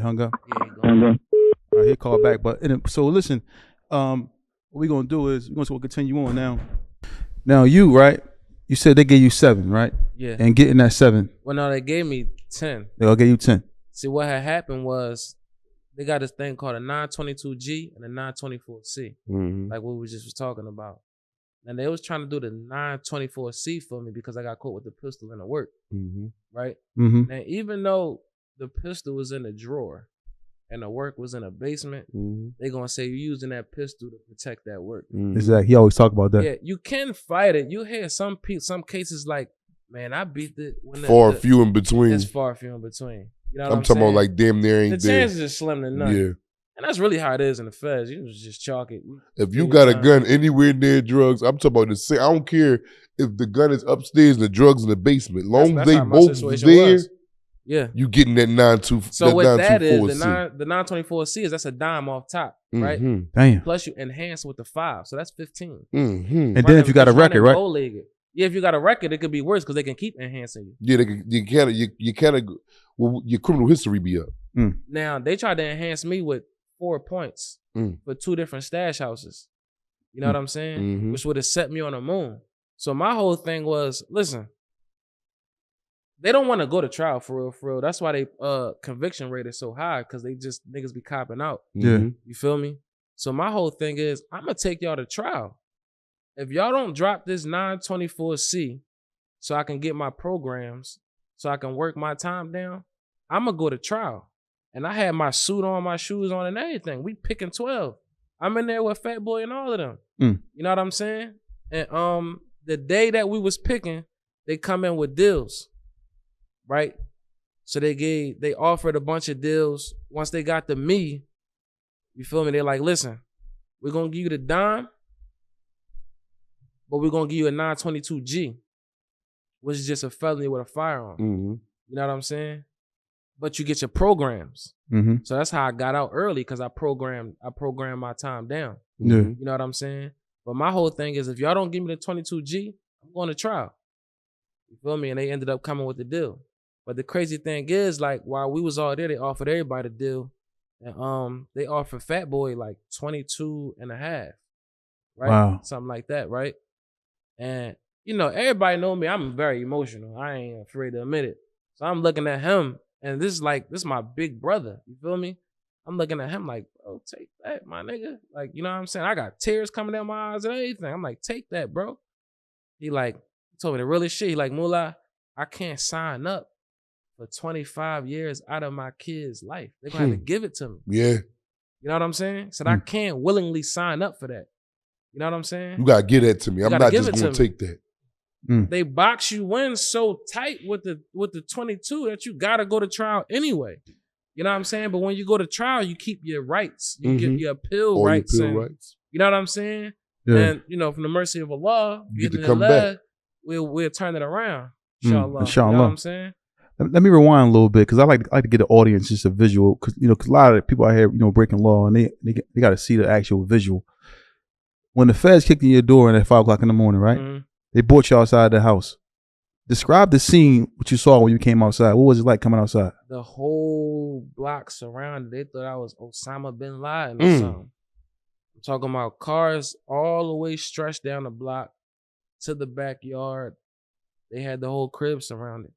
hung up. Yeah, he gone. All right, he called back. But so listen, what we're gonna do is we're gonna continue on now. Now you right? You said they gave you 7, right? Yeah. And getting that 7, Well, no, they gave me 10. they'll give you 10. See, what had happened was they got this thing called a 922G and a 924C, like what we just was talking about. And they was trying to do the 924C for me because I got caught with the pistol in the work, right? Mm-hmm. And even though the pistol was in the drawer and the work was in a basement, they gonna say you're using that pistol to protect that work. Exactly. He always talk about that. Yeah, you can fight it. You hear some cases like, man, I beat it. When few in between. It's far few in between. You know what I'm talking saying? about like damn near ain't the there. chances are slim to none. Yeah. And that's really how it is in the feds. You just chalk it. If you got a gun anywhere near drugs, I'm talking about the same. I don't care if the gun is upstairs and the drugs in the basement. Long as they both there, yeah, you getting that 924. So what that is, the 924C is that's a dime off top, right? Damn. Plus you enhance with the 5, so that's 15. And then if you got a record, right? Yeah, if you got a record, it could be worse because they can keep enhancing you. Yeah, you kind of, well, your criminal history be up. Now they tried to enhance me with 4 points for 2 different stash houses. You know what I'm saying? Which would have set me on the moon. So my whole thing was, listen, they don't want to go to trial for real. That's why they conviction rate is so high, because they just niggas be copping out. Yeah. You feel me? So my whole thing is, I'm gonna take y'all to trial. If y'all don't drop this 924C so I can get my programs, so I can work my time down, I'm gonna go to trial. And I had my suit on, my shoes on, and everything. We picking 12. I'm in there with Fat Boy and all of them. You know what I'm saying? And the day that we was picking, they come in with deals, right? So they offered a bunch of deals. Once they got to me, you feel me? They're like, listen, we're gonna give you the dime, but we're gonna give you a 922G, which is just a felony with a firearm. You know what I'm saying? But you get your programs. So that's how I got out early, because I programmed my time down. You know what I'm saying? But my whole thing is, if y'all don't give me the 22G, I'm going to trial. You feel me? And they ended up coming with the deal. But the crazy thing is, like, while we was all there, they offered everybody the deal. And they offered Fat Boy like 22 and a half. Right? Wow. Something like that, right? And, you know, everybody know me. I'm very emotional. I ain't afraid to admit it. So I'm looking at him, and this is my big brother. You feel me? I'm looking at him like, bro, take that, my nigga. Like, you know what I'm saying? I got tears coming down my eyes and everything. I'm like, take that, bro. He told me the realest shit. He like, Moolah, I can't sign up for 25 years out of my kid's life. They're gonna have to give it to me. Yeah. You know what I'm saying? So I can't willingly sign up for that. You know what I'm saying? You gotta give that to me. I'm not just gonna take that. They box you in so tight with the 22 that you gotta go to trial anyway. You know what I'm saying? But when you go to trial, you keep your rights. You get your appeal rights. You know what I'm saying? Yeah. And, you know, from the mercy of Allah, you get to come back. We'll turn it around. Inshallah. Inshallah. You know what I'm saying? Let me rewind a little bit, because I like to get the audience just a visual, because a lot of people out here, breaking law, and they got to see the actual visual. When the feds kicked in your door at 5 o'clock in the morning, right? They brought you outside the house. Describe the scene, what you saw when you came outside. What was it like coming outside? The whole block surrounded. They thought I was Osama bin Laden or something. I'm talking about cars all the way stretched down the block to the backyard. They had the whole crib surrounded.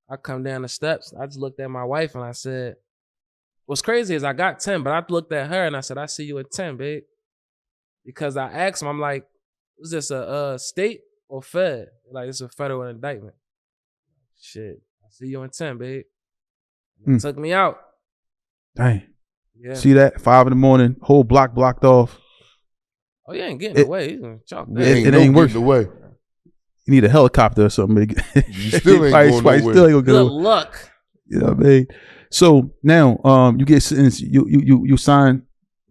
I come down the steps. I just looked at my wife and I said, what's crazy is I got 10, but I looked at her and I said, I see you at 10, babe. Because I asked him, I'm like, is this a state or fed? Like, it's a federal indictment. Shit, I see you in 10, babe. Took me out. Dang. Yeah. See that? 5 in the morning, whole block blocked off. Oh, you ain't getting away. He's gonna chalk that. It ain't worth the way. You need a helicopter or something. You still ain't going nowhere. Still ain't Good luck. You know what I mean? So now, you get sentenced. You sign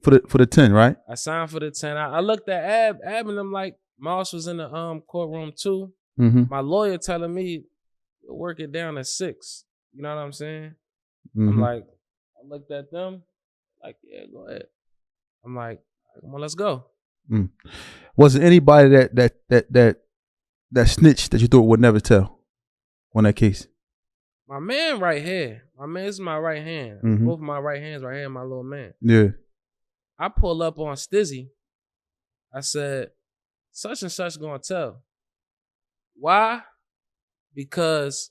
for the 10, right? I signed for the 10. I looked at Ab and them like Moss was in the courtroom too. My lawyer telling me work it down to 6. You know what I'm saying? I'm like, I looked at them, like, yeah, go ahead. I'm like, come on, let's go. Was there anybody that snitched that you thought would never tell on that case? My man right here. My man, this is my right hand. Mm-hmm. Both of my right hands right here, my little man. Yeah. I pull up on Stizzy. I said, such and such gonna tell. Why? Because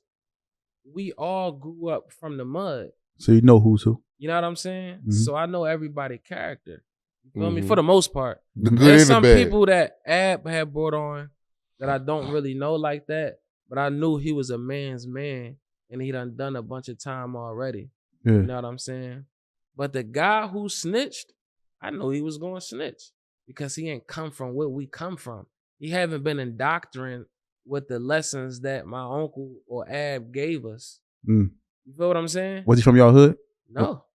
we all grew up from the mud. So you know who's who. You know what I'm saying? Mm-hmm. So I know everybody's character. You feel me? For the most part. The good There's and the some bad. people that Ab had brought on that I don't really know like that, but I knew he was a man's man and he done a bunch of time already. Yeah. You know what I'm saying? But the guy who snitched, I knew he was going to snitch because he ain't come from where we come from. He haven't been indoctrinated with the lessons that my uncle or Ab gave us. Mm. You feel what I'm saying? Was he from y'all hood? No.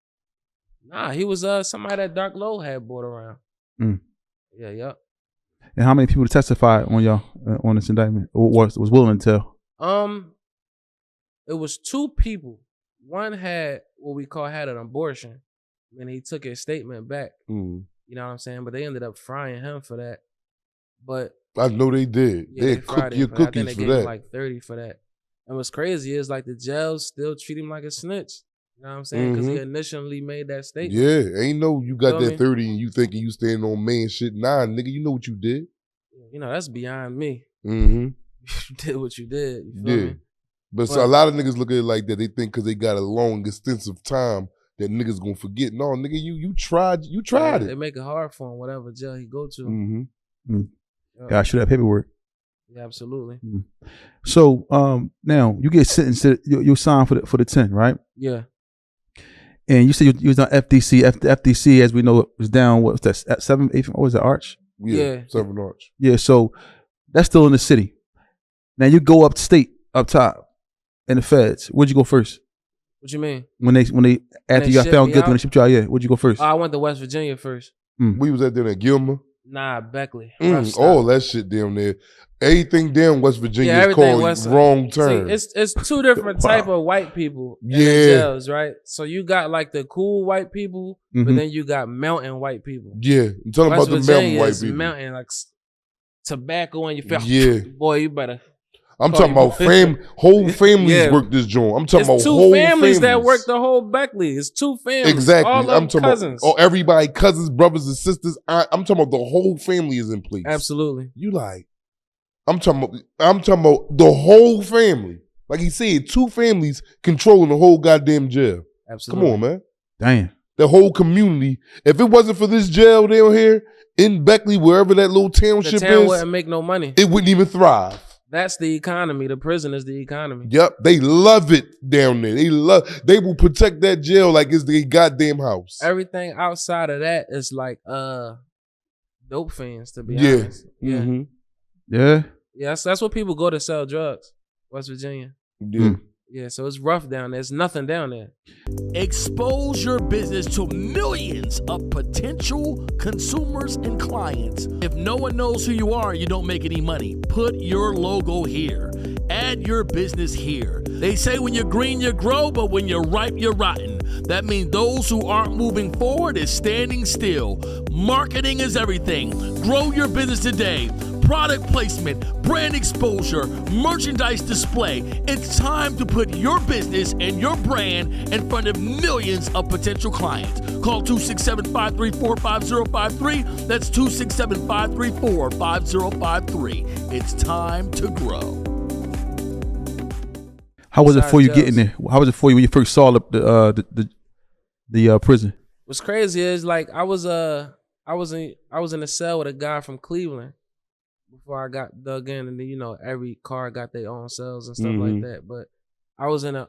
Nah, he was somebody that Dark Low had brought around. Mm. Yeah, yep. And how many people testified on y'all on this indictment? Or was willing to tell? It was 2 people. One had what we call had an abortion, and he took his statement back. Mm. You know what I'm saying? But they ended up frying him for that. But I know they did. yeah, they fried cooked him your for that. I think cookies they for gave that. him like 30 for that. And what's crazy is like the jails still treat him like a snitch. You know what I'm saying? Because he initially made that statement. Yeah, ain't no you got Feel that me? 30 and you thinking you standing on man shit. Nah, nigga, you know what you did. You know, that's beyond me. Mm-hmm. You did what you did. You feel Yeah. me? But so a lot of niggas look at it like that. They think because they got a long, extensive time that niggas gonna forget. No, nigga, you tried They it. make it hard for him, whatever jail he go to. Mm-hmm. Mm. Gotta show that paperwork. Yeah, absolutely. Mm. So now you get sentenced to you sign for the 10, right? Yeah. And you said you was on FDC. FDC, as we know, was down. What was that? At 7, 8? What was it? Arch. Yeah. 7 Arch. Yeah. So that's still in the city. Now you go upstate, up top, in the feds. Where'd you go first? What you mean? When they after you got shipped found me guilty, out? when they shipped you out, yeah. Where'd you go first? I went to West Virginia first. We was at there at Gilmer. Nah, Beckley. Rough stop. All that shit down there. Everything down West Virginia is everything called West- wrong turn. See, it's 2 different type of white people in the Yeah. jails, right? So you got like the cool white people, but Mhm. then you got mountain white people. Yeah, I'm talking West about the Virginia mountain white is people. mountain like tobacco in your face. Yeah. Boy, you better. I'm Call talking you- about whole families Yeah. work this joint. I'm talking about It's 2 whole families that work the whole Beckley. It's 2 families. Exactly. All I'm them talking cousins. about everybody, cousins, brothers, and sisters. I'm talking about the whole family is in place. Absolutely. You like, I'm talking about the whole family. Like he said, 2 families controlling the whole goddamn jail. Absolutely. Come on, man. Damn. The whole community. If it wasn't for this jail down here in Beckley, wherever that little The township town is, wouldn't make no money. it wouldn't even thrive. That's the economy. The prison is the economy. Yep, they love it down there. They will protect that jail like it's their goddamn house. Everything outside of that is like dope fiends, to be Yeah. honest. Yeah. Mhm. Yeah. Yeah, that's what people go to sell drugs. West Virginia. Yeah. Yeah, so it's rough down there. There's nothing down there. Expose your business to millions of potential consumers and clients. If no one knows who you are, you don't make any money. Put your logo here. Add your business here. They say when you're green, you grow, but when you're ripe, you're rotten. That means those who aren't moving forward is standing still. Marketing is everything. Grow your business today. Product placement, brand exposure, merchandise display. It's time to put your business and your brand in front of millions of potential clients. Call 267-534-5053. That's 267-534-5053. It's time to grow. How was it Besides for you jails. getting there? How was it for you when you first saw the prison? What's crazy is like I was in a cell with a guy from Cleveland before I got dug in, and then, you know, every car got their own cells and stuff like that. But I was in a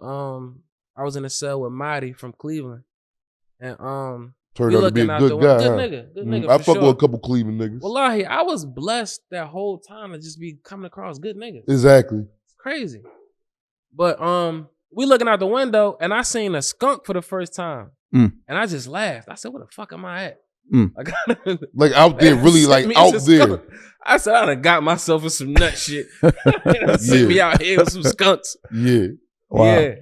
cell with Marty from Cleveland, and Turned we out to be looking a out good the guy. good huh? nigga, I for fuck sure. with a couple Cleveland niggas. Wallahi, I was blessed that whole time to just be coming across good niggas. Exactly. It's crazy. But we looking out the window and I seen a skunk for the first time. Mm. And I just laughed. I said, where the fuck am I at? Mm. Like out there, really like Sent me out as a there. skunk. I said, I done got myself in some nut shit. Sent me out here with some skunks. Yeah. Wow. Yeah.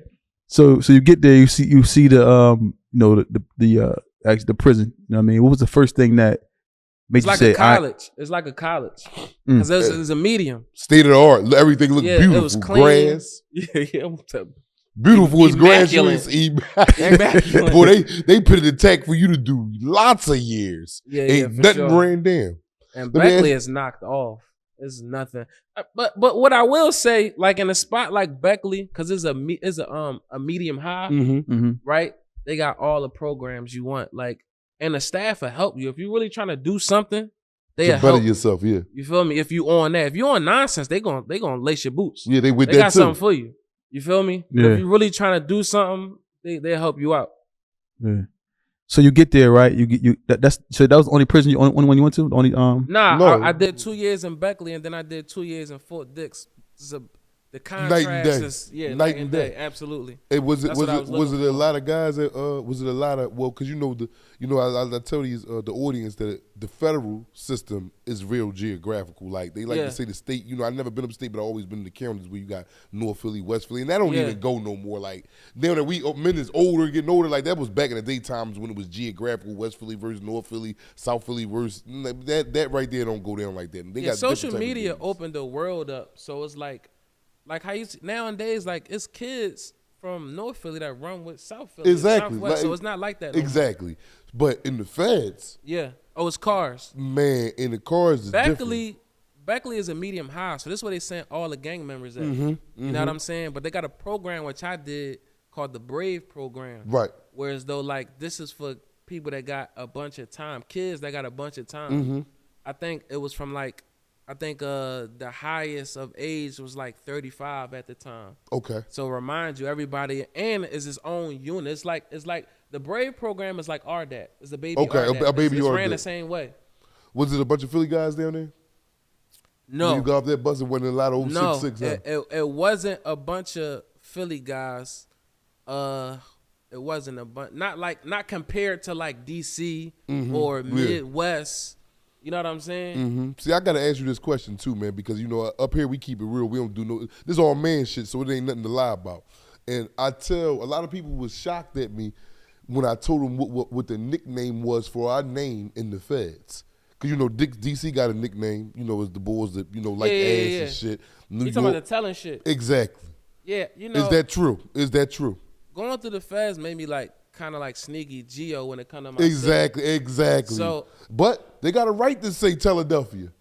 So you get there, you see the actually the prison. You know what I mean? What was the first thing that made It's you like say, a college. It's like a college. Because there's a medium. State of the art. Everything looked Yeah, beautiful. it was clean. Grass. Yeah. Beautiful as Immaculate. graduates. Immaculate. Boy, they put it in tech for you to do lots of years. Yeah, Ain't for nothing sure. ran down. And Let me Beckley ask- is knocked off. It's nothing. But what I will say, like in a spot like Beckley, because it's a medium high, Mm-hmm. right? They got all the programs you want, like, and the staff will help you if you're really trying to do something. They'll To better help yourself, yeah. you. Feel me? If you on that, if you on nonsense, they gonna lace your boots. Yeah, they with They that got too. something for you. You feel me? But Yeah. if you really trying to do something, they'll help you out. Yeah. So you get there, right? That was the only prison only one you went to? The only Nah, No. I did 2 years in Beckley, and then I did 2 years in Fort Dix. The Night contrast and day. is night and day. Absolutely. Hey, was it That's what I was was it looking a for. lot of guys that was it a lot of because I tell these the audience that the federal system is real geographical. Like they like Yeah. to say the state. I've never been upstate, but I've always been in the counties where you got North Philly, West Philly, and that don't Yeah. even go no more. Like now that we men is older, getting older, like that was back in the day times when it was geographical. West Philly versus North Philly, South Philly versus that right there don't go down like that. And they got Social different type of media games. opened the world up, so it's like how you nowadays, like it's kids from North Philly that run with South Philly, Exactly. Southwest, Like- so it's not like that. No more. Exactly, but in the feds, Yeah. Oh, it's cars. man, in the cars is different. Beckley is a medium high, so this is where they sent all the gang members at. Mm-hmm. You know what I'm saying? But they got a program which I did called the Brave Program. Right. Whereas though, like, this is for people that got a bunch of time, kids that got a bunch of time. Mm-hmm. I think it was from the highest of age was like 35 at the time. Okay. So remind you, everybody, and it's its own unit. It's like the Brave Program is like RDAT. It's a baby. Okay, RDAT. a baby it's ran RDAT. the same way. Was it a bunch of Philly guys down there? No, When you got off that bus, it wasn't a lot of 066, huh? it wasn't a bunch of Philly guys. It wasn't a bunch. Not compared to like DC or Midwest. You know what I'm saying? Mm-hmm. See, I got to ask you this question too, man, because, up here we keep it real. We don't do this is all man shit, so it ain't nothing to lie about. And I tell, a lot of people was shocked at me when I told them what the nickname was for our name in the feds. Because, DC got a nickname, is the boys that, like ass and shit. New You talking York. about the telling shit? Exactly. Yeah, Is that true? Is that true? Going through the feds made me like kind of like sneaky Geo when it come to my Exactly. So- but they got a right to say Philadelphia.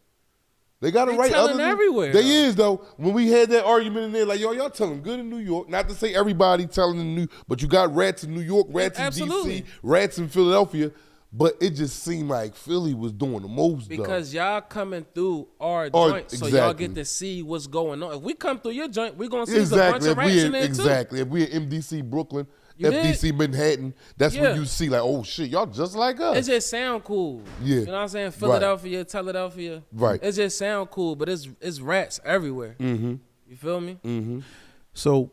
They got a They right. telling other than- everywhere, They though. is though. When we had that argument in there, like y'all telling good in New York. Not to say everybody telling in New, but you got rats in New York, rats in absolutely. DC, rats in Philadelphia. But it just seemed like Philly was doing the most because though. y'all coming through our joint, so y'all exactly. get to see what's going on. If we come through your joint, we gonna see there's a bunch Exactly. of rats in there Exactly. If we in MDC Brooklyn, You FDC Manhattan, that's Yeah. when you see like, oh shit, y'all just like too. us. It just sound cool. Yeah. You know what I'm saying? Philadelphia, Philadelphia. Right. It just sound cool, but it's rats everywhere. Mm-hmm. You feel me? Mm-hmm. So